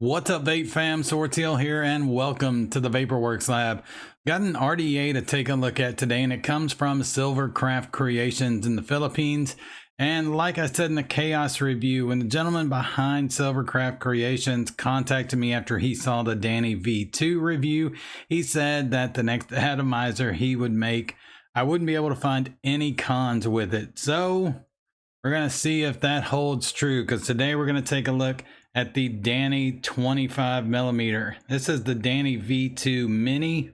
What's up, Vape fam? Sorteal here, and welcome to the Vaporworks lab. Got an RDA to take a look at today, and it comes from Silvercraft Creations in the Philippines. And like I said in the Chaos review, when the gentleman behind Silvercraft Creations contacted me after he saw the Dani V2 review, he said that the next atomizer he would make, I wouldn't be able to find any cons with it. So we're going to see if that holds true, because today we're going to take a look at the Dani 25mm. This is the Dani V2 Mini.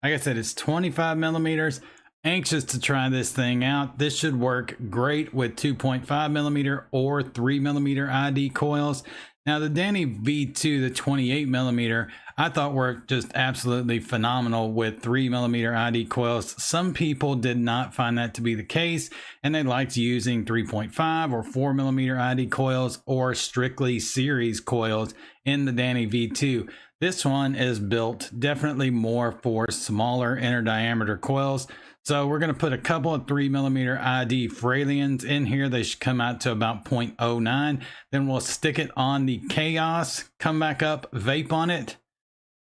Like I said, it's 25mm. Anxious to try this thing out. This should work great with 2.5mm or 3mm ID coils. Now the Dani V2, the 28mm, I thought worked just absolutely phenomenal with 3mm ID coils. Some people did not find that to be the case, and they liked using 3.5 or 4mm ID coils or strictly series coils in the Dani V2. This one is built definitely more for smaller inner diameter coils. So we're going to put a couple of 3mm ID Fralians in here. They should come out to about 0.09. Then we'll stick it on the Chaos, come back up, vape on it,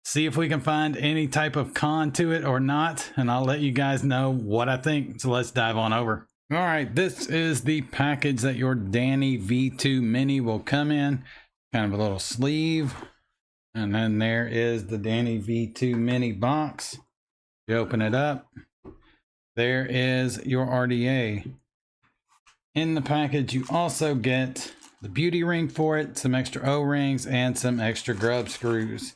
see if we can find any type of con to it or not. And I'll let you guys know what I think. So let's dive on over. All right, this is the package that your Dani V2 Mini will come in. Kind of a little sleeve. And then there is the Dani V2 Mini box. You open it up. There is your RDA. In the package, you also get the beauty ring for it, some extra O-rings, and some extra grub screws.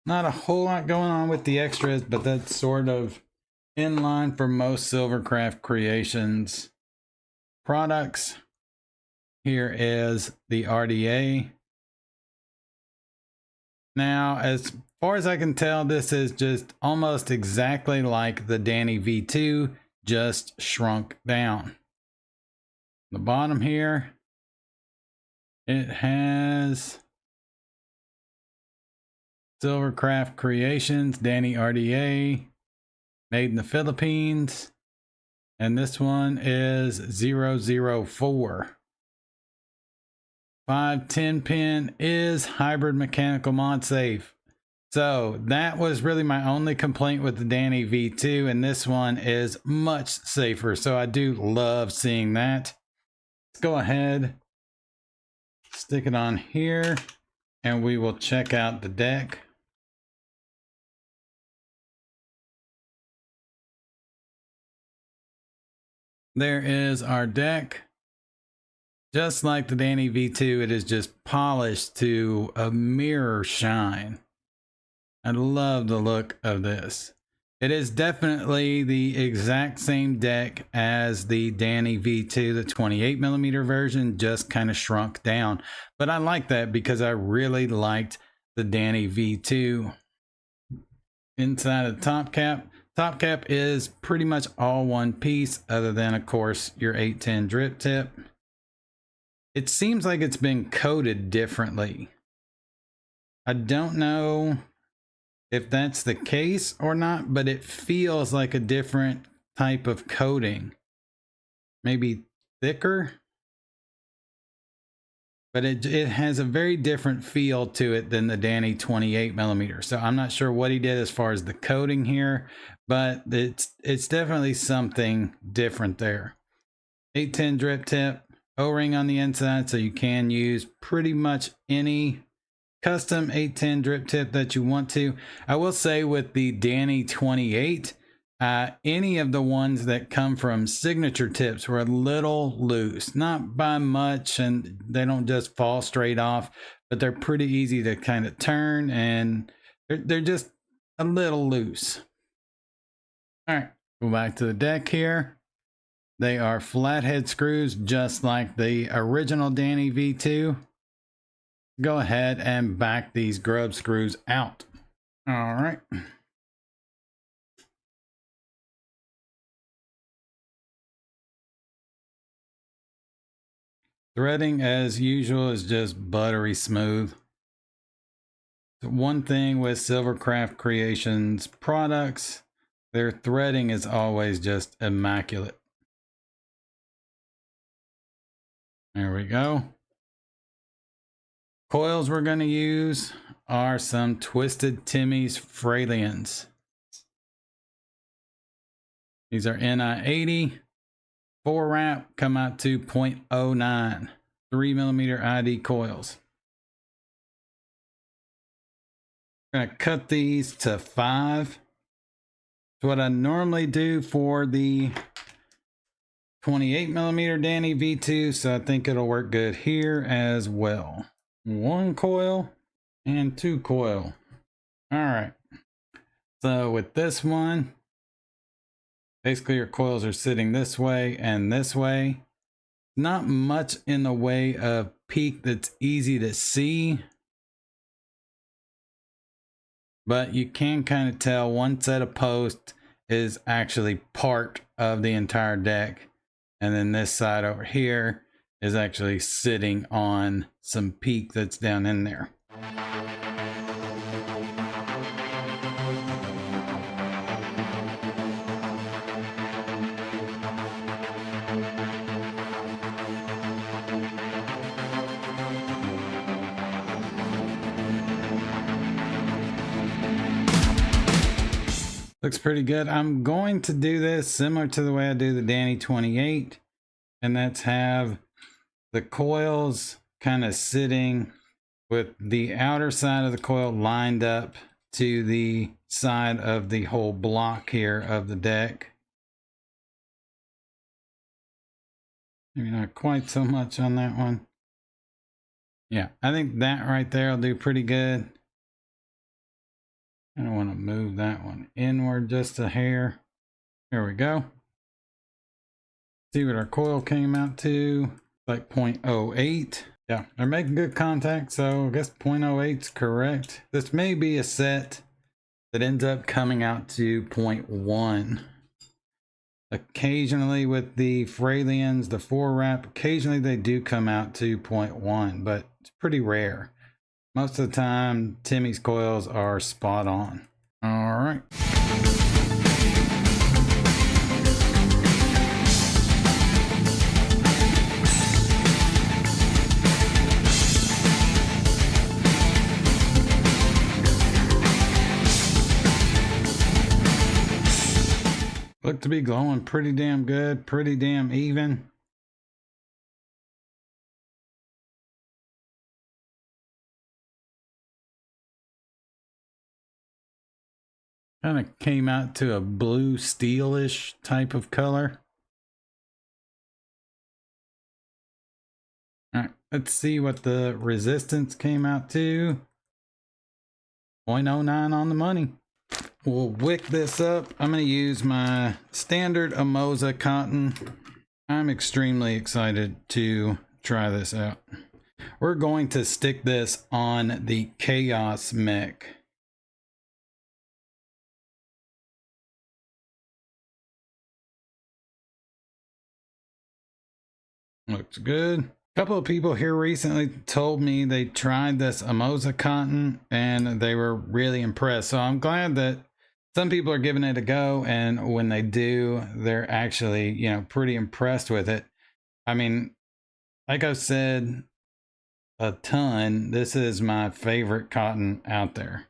Not a whole lot going on with the extras, but that's sort of in line for most Silvercraft Creations products. Here is the RDA. Now, as far as I can tell, this is just almost exactly like the Dani V2, just shrunk down. The bottom here, it has Silvercraft Creations, Dani RDA, made in the Philippines. And this one is 004. 510 pin is hybrid mechanical mod safe. So that was really my only complaint with the Dani V2, and this one is much safer. So I do love seeing that. Let's go ahead, stick it on here, and we will check out the deck. There is our deck. Just like the Dani V2, it is just polished to a mirror shine. I love the look of this. It is definitely the exact same deck as the Dani V2, the 28mm version, just kind of shrunk down. But I like that because I really liked the Dani V2. Inside of the top cap is pretty much all one piece, other than, of course, your 810 drip tip. It seems like it's been coated differently. I don't know if that's the case or not, but it feels like a different type of coating. Maybe thicker, but it has a very different feel to it than the Dani 28mm. So I'm not sure what he did as far as the coating here, but it's definitely something different there. 810 drip tip. O-ring on the inside, so you can use pretty much any custom 810 drip tip that you want to. I will say with the Dani 28, any of the ones that come from signature tips were a little loose, not by much, and they don't just fall straight off, but they're pretty easy to kind of turn, and they're just a little loose. All right, go back to the deck here. They are flathead screws, just like the original Dani V2. Go ahead and back these grub screws out. All right. Threading, as usual, is just buttery smooth. One thing with Silvercraft Creations products, their threading is always just immaculate. There we go. Coils we're going to use are some Twisted Timmy's Fralians. These are NI80. 4 wrap, come out to 0.09. 3mm ID coils. I'm going to cut these to 5. It's what I normally do for the 28mm Dani V2, so I think it'll work good here as well. 1 coil and 2 coil. All right. So with this one, basically your coils are sitting this way and this way. Not much in the way of peak that's easy to see, but you can kind of tell one set of posts is actually part of the entire deck, and then this side over here is actually sitting on some peak that's down in there. Looks pretty good. I'm going to do this similar to the way I do the Dani 28, and that's have the coils kind of sitting with the outer side of the coil lined up to the side of the whole block here of the deck. Maybe not quite so much on that one. Yeah, I think that right there will do pretty good. I don't want to move that one inward just a hair. There we go. See what our coil came out to, like 0.08. Yeah, they're making good contact, so I guess 0.08 is correct. This may be a set that ends up coming out to 0.1. Occasionally with the Fralians, the 4 wrap, occasionally they do come out to 0.1, but it's pretty rare. Most of the time, Timmy's coils are spot on. All right. Look to be glowing pretty damn good, pretty damn even. Kind of came out to a blue steelish type of color. All right, let's see what the resistance came out to. 0.09 on the money. We'll wick this up. I'm going to use my standard Amoza cotton. I'm extremely excited to try this out. We're going to stick this on the Chaos mech. Looks good. A couple of people here recently told me they tried this Amoza cotton and they were really impressed. So I'm glad that some people are giving it a go, and when they do, they're actually, you know, pretty impressed with it. I mean, like I've said a ton, this is my favorite cotton out there.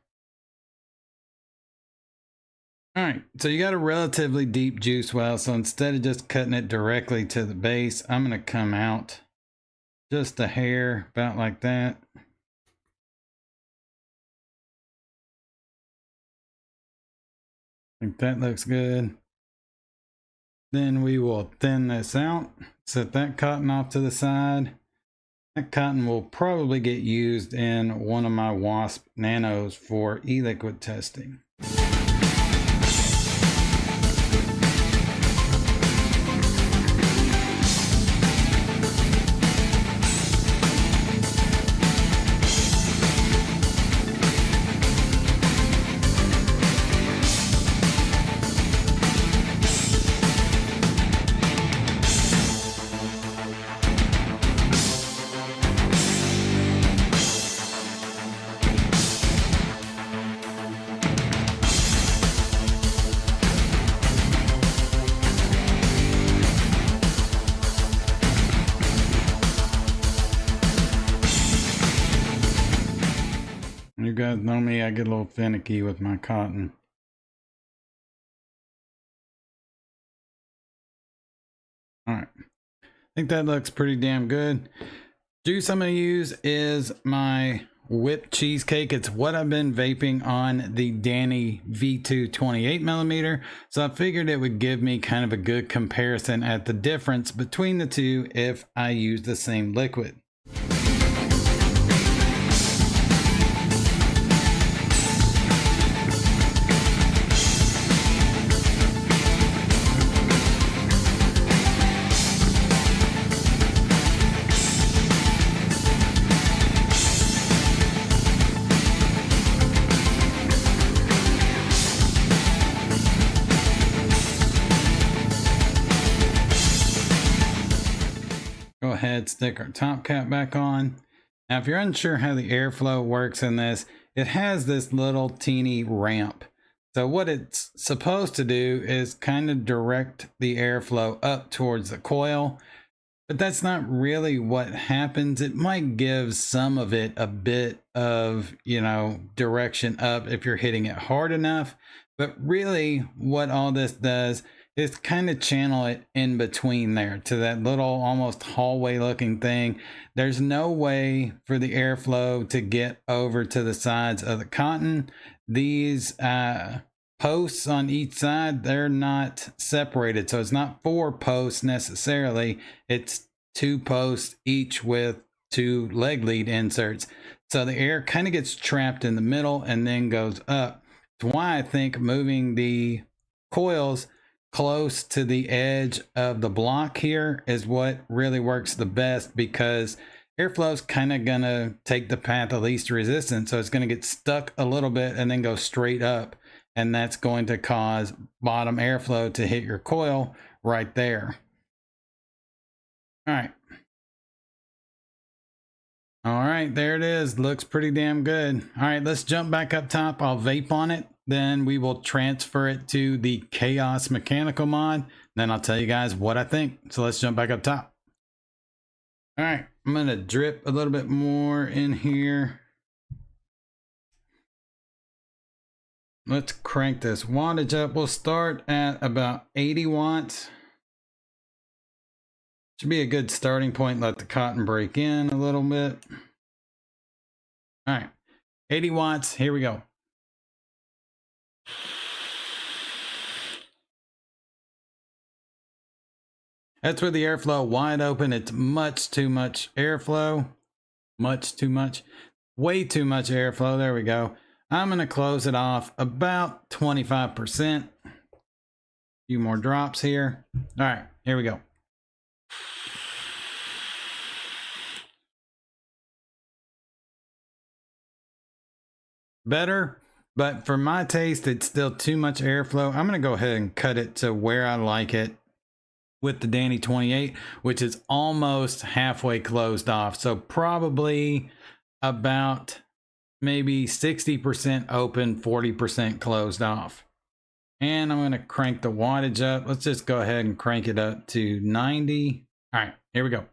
All right, so you got a relatively deep juice well, so instead of just cutting it directly to the base, I'm going to come out just a hair, about like that. I think that looks good. Then we will thin this out, set that cotton off to the side. That cotton will probably get used in one of my Wasp Nanos for e-liquid testing. You guys know me, I get a little finicky with my cotton. All right, I think that looks pretty damn good. Juice I'm going to use is my whipped cheesecake. It's what I've been vaping on the Dani V2 28mm. So I figured it would give me kind of a good comparison at the difference between the two if I use the same liquid. Go ahead, stick our top cap back on. Now, if you're unsure how the airflow works in this, it has this little teeny ramp. So what it's supposed to do is kind of direct the airflow up towards the coil, but that's not really what happens. It might give some of it a bit of, direction up if you're hitting it hard enough. But really what all this does is kind of channel it in between there to that little almost hallway looking thing. There's no way for the airflow to get over to the sides of the cotton. These posts on each side, they're not separated. So it's not 4 posts necessarily. It's 2 posts each with 2 leg lead inserts. So the air kind of gets trapped in the middle and then goes up. That's why I think moving the coils close to the edge of the block here is what really works the best, because airflow is kind of gonna take the path of least resistance. So it's gonna get stuck a little bit and then go straight up. And that's going to cause bottom airflow to hit your coil right there. All right. All right, there it is. Looks pretty damn good. All right, let's jump back up top. I'll vape on it. Then we will transfer it to the Chaos Mechanical mod. Then I'll tell you guys what I think. So let's jump back up top. All right, I'm gonna drip a little bit more in here. Let's crank this wattage up. We'll start at about 80 watts. Should be a good starting point. Let the cotton break in a little bit. All right, 80 watts, here we go. That's with the airflow wide open. It's much too much airflow. Much too much. Way too much airflow. There we go. I'm going to close it off about 25%. A few more drops here. All right, here we go. Better, but for my taste, it's still too much airflow. I'm going to go ahead and cut it to where I like it with the Dani 28, which is almost halfway closed off. So probably about maybe 60% open, 40% closed off. And I'm going to crank the wattage up. Let's just go ahead and crank it up to 90. All right, here we go.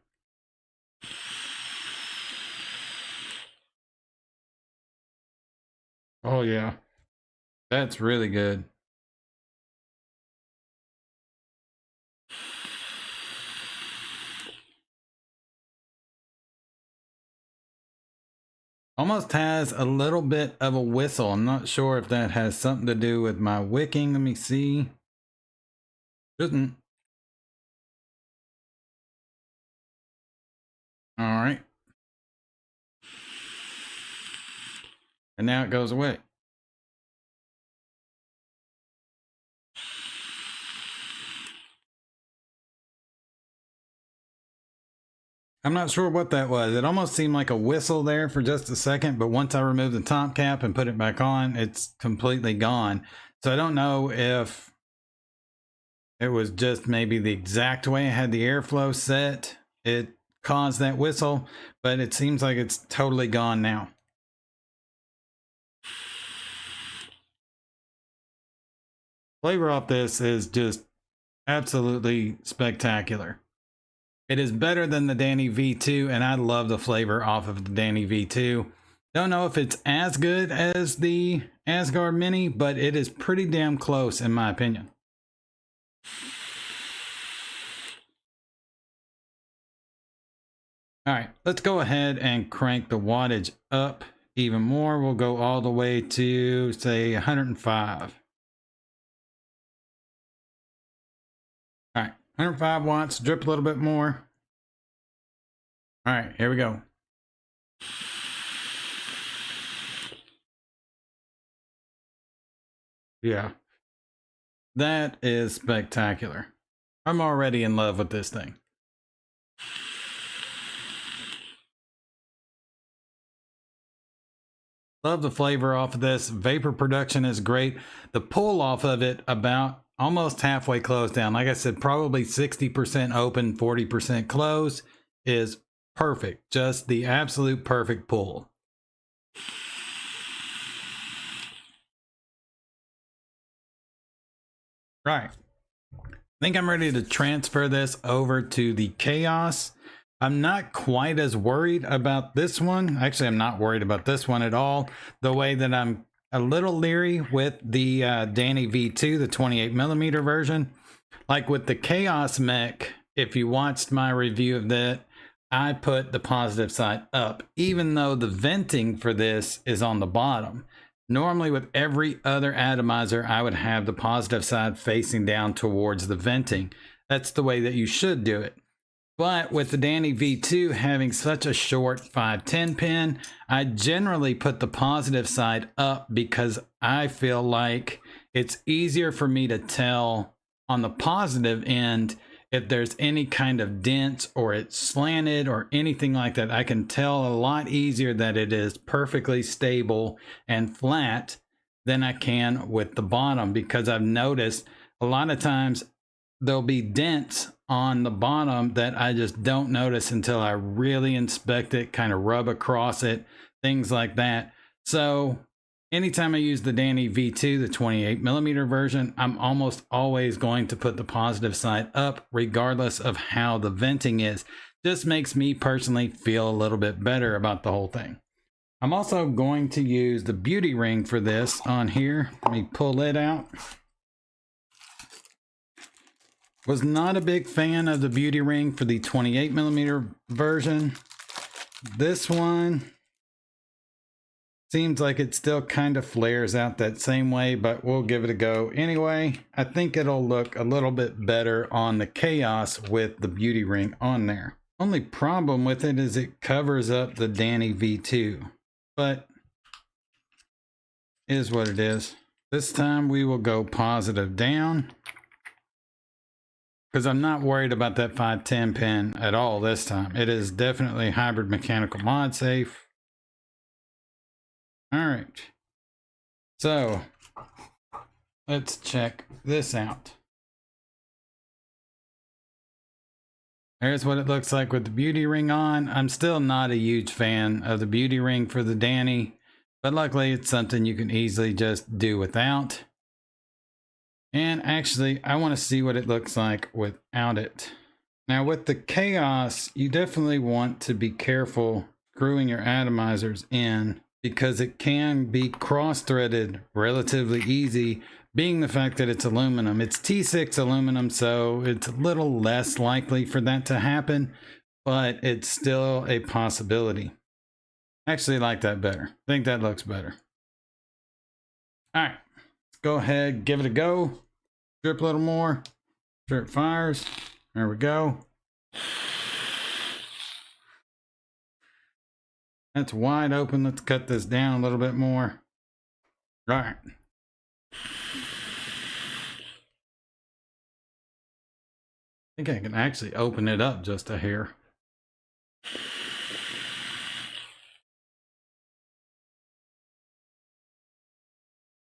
Oh yeah, that's really good. Almost has a little bit of a whistle. I'm not sure if that has something to do with my wicking. Let me see. Shouldn't. All right. And now it goes away. I'm not sure what that was. It almost seemed like a whistle there for just a second, but once I removed the top cap and put it back on, it's completely gone. So I don't know if it was just maybe the exact way I had the airflow set. It caused that whistle, but it seems like it's totally gone now. Flavor off this is just absolutely spectacular. It is better than the Dani V2, and I love the flavor off of the Dani V2. Don't know if it's as good as the Asgard Mini, but it is pretty damn close in my opinion. All right, let's go ahead and crank the wattage up even more. We'll go all the way to, say, 105. All right, 105 watts, drip a little bit more. All right, here we go. Yeah, that is spectacular. I'm already in love with this thing. Love the flavor off of this. Vapor production is great. The pull off of it about almost halfway closed down. Like I said, probably 60% open, 40% closed is perfect. Just the absolute perfect pull. Right. I think I'm ready to transfer this over to the Chaos. I'm not quite as worried about this one. Actually, I'm not worried about this one at all. The way that I'm a little leery with the Dani V2, the 28mm version. Like with the Chaos mech, if you watched my review of that, I put the positive side up, even though the venting for this is on the bottom. Normally with every other atomizer, I would have the positive side facing down towards the venting. That's the way that you should do it. But with the Dani V2 having such a short 510 pin, I generally put the positive side up because I feel like it's easier for me to tell on the positive end if there's any kind of dents or it's slanted or anything like that. I can tell a lot easier that it is perfectly stable and flat than I can with the bottom, because I've noticed a lot of times there'll be dents on the bottom that I just don't notice until I really inspect it, kind of rub across it, things like that. So anytime I use the Dani V2, the 28mm version, I'm almost always going to put the positive side up regardless of how the venting is. Just makes me personally feel a little bit better about the whole thing. I'm also going to use the beauty ring for this on here. Let me pull it out. Was not a big fan of the beauty ring for the 28mm version. This one seems like it still kind of flares out that same way, but we'll give it a go anyway. I think it'll look a little bit better on the Chaos with the beauty ring on there. Only problem with it is it covers up the Dani V2, but is what it is. This time we will go positive down, because I'm not worried about that 510 pin at all this time. It is definitely hybrid mechanical mod safe. All right. So let's check this out. There's what it looks like with the beauty ring on. I'm still not a huge fan of the beauty ring for the Dani, but luckily it's something you can easily just do without. And actually, I want to see what it looks like without it. Now with the Chaos, you definitely want to be careful screwing your atomizers in, because it can be cross-threaded relatively easy, being the fact that it's aluminum. It's T6 aluminum, so it's a little less likely for that to happen, but it's still a possibility. Actually, I like that better. I think that looks better. All right, let's go ahead, give it a go. Drip a little more. Sure it fires. There we go. That's wide open. Let's cut this down a little bit more. All right. I think I can actually open it up just a hair.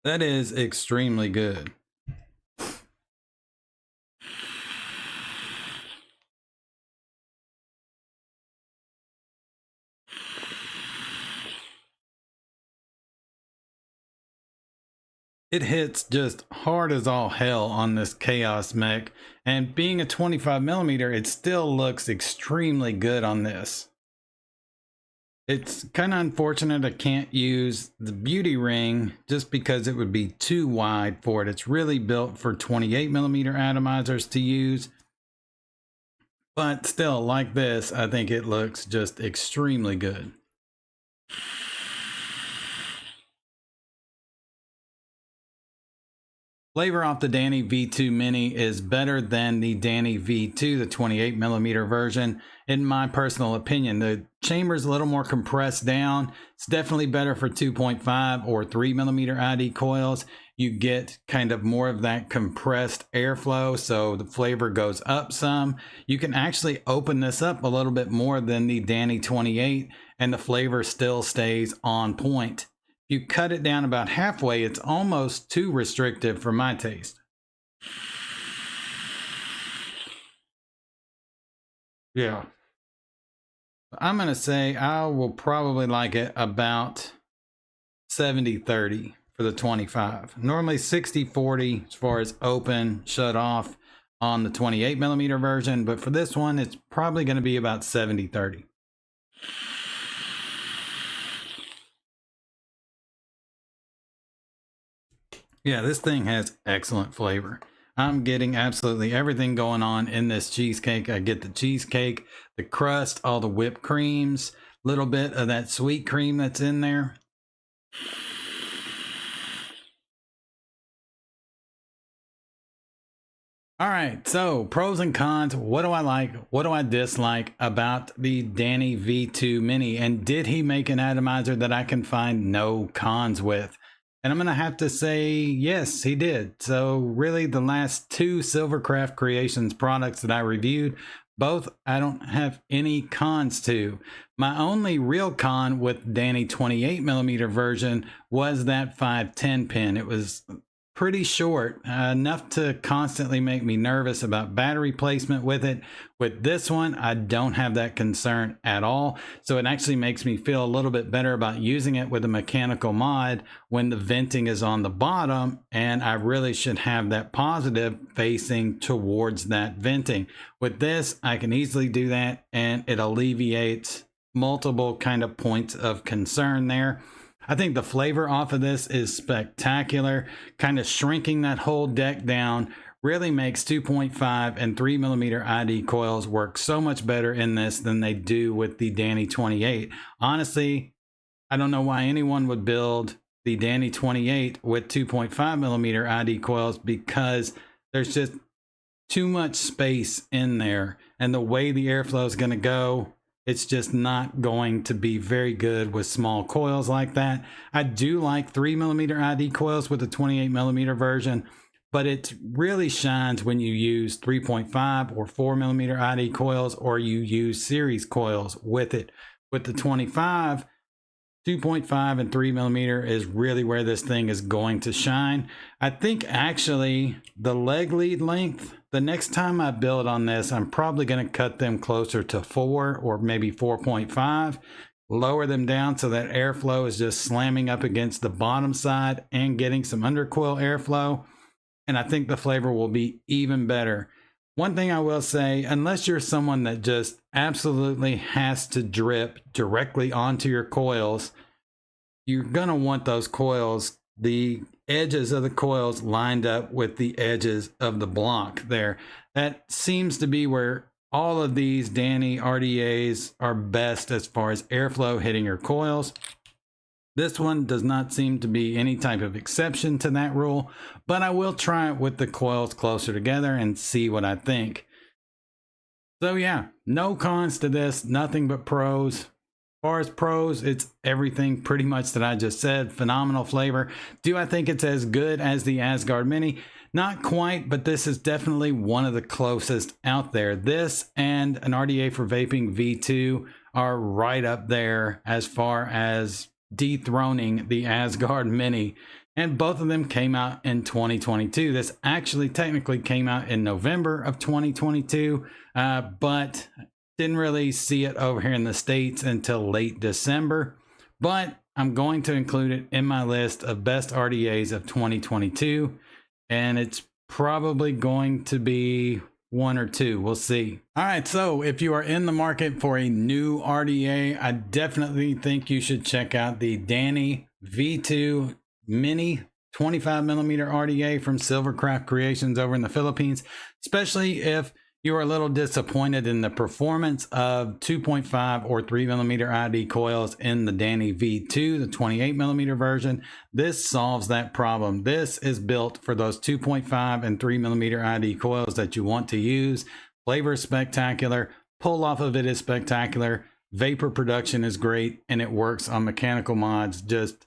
That is extremely good. It hits just hard as all hell on this Chaos mech, and being a 25mm, it still looks extremely good on this. It's kind of unfortunate I can't use the beauty ring just because it would be too wide for it. It's really built for 28mm atomizers to use. But still, like this, I think it looks just extremely good. Flavor off the Dani V2 Mini is better than the Dani V2, the 28mm version, in my personal opinion. The chamber's a little more compressed down. It's definitely better for 2.5 or 3mm ID coils. You get kind of more of that compressed airflow, so the flavor goes up some. You can actually open this up a little bit more than the Dani 28, and the flavor still stays on point. You cut it down about halfway, it's almost too restrictive for my taste. Yeah. I'm going to say I will probably like it about 70-30 for the 25. Normally 60-40 as far as open, shut off on the 28mm version, but for this one, it's probably going to be about 70-30. Yeah, this thing has excellent flavor. I'm getting absolutely everything going on in this cheesecake. I get the cheesecake, the crust, all the whipped creams, little bit of that sweet cream that's in there. All right, so pros and cons. What do I like? What do I dislike about the Dani V2 Mini? And did he make an atomizer that I can find no cons with? And I'm going to have to say, yes, he did. So really the last two Silvercraft Creations products that I reviewed, both I don't have any cons to. My only real con with Dani 28mm version was that 510 pin. It was pretty short, enough to constantly make me nervous about battery placement with it. With this one, I don't have that concern at all. So it actually makes me feel a little bit better about using it with a mechanical mod when the venting is on the bottom, and I really should have that positive facing towards that venting. With this, I can easily do that, and it alleviates multiple kind of points of concern there. I think the flavor off of this is spectacular. Kind of shrinking that whole deck down really makes 2.5 and 3mm ID coils work so much better in this than they do with the Dani 28. Honestly, I don't know why anyone would build the Dani 28 with 2.5mm ID coils, because there's just too much space in there, and the way the airflow is going to go, it's just not going to be very good with small coils like that. I do like 3mm ID coils with the 28mm version, but it really shines when you use 3.5 or 4mm ID coils, or you use series coils with it. With the 25, 2.5 and 3mm is really where this thing is going to shine. I think actually the leg lead length, the next time I build on this, I'm probably going to cut them closer to 4 or maybe 4.5, lower them down so that airflow is just slamming up against the bottom side and getting some undercoil airflow. And I think the flavor will be even better. One thing I will say, unless you're someone that just absolutely has to drip directly onto your coils, you're going to want those coils, the edges of the coils lined up with the edges of the block there. That seems to be where all of these Dani RDAs are best as far as airflow hitting your coils. This one does not seem to be any type of exception to that rule, but I will try it with the coils closer together and see what I think. So yeah, no cons to this, nothing but pros. As far as pros, it's everything pretty much that I just said. Phenomenal flavor. Do I think it's as good as the Asgard Mini? Not quite, but this is definitely one of the closest out there. This and an RDA for Vaping V2 are right up there as far as dethroning the Asgard Mini, and both of them came out in 2022. This actually technically came out in November of 2022, but didn't really see it over here in the States until late December. But I'm going to include it in my list of best RDAs of 2022, and it's probably going to be one or two. We'll see. All right, so if you are in the market for a new RDA, I definitely think you should check out the Dani V2 Mini 25mm RDA from Silvercraft Creations over in the Philippines, especially if you are a little disappointed in the performance of 2.5 or 3mm ID coils in the Dani V2, the 28mm version. This solves that problem. This is built for those 2.5 and 3mm ID coils that you want to use. Flavor is spectacular. Pull off of it is spectacular. Vapor production is great, and it works on mechanical mods just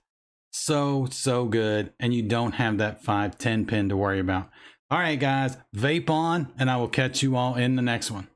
so good, and you don't have that 5-10 pin to worry about. All right, guys, vape on, and I will catch you all in the next one.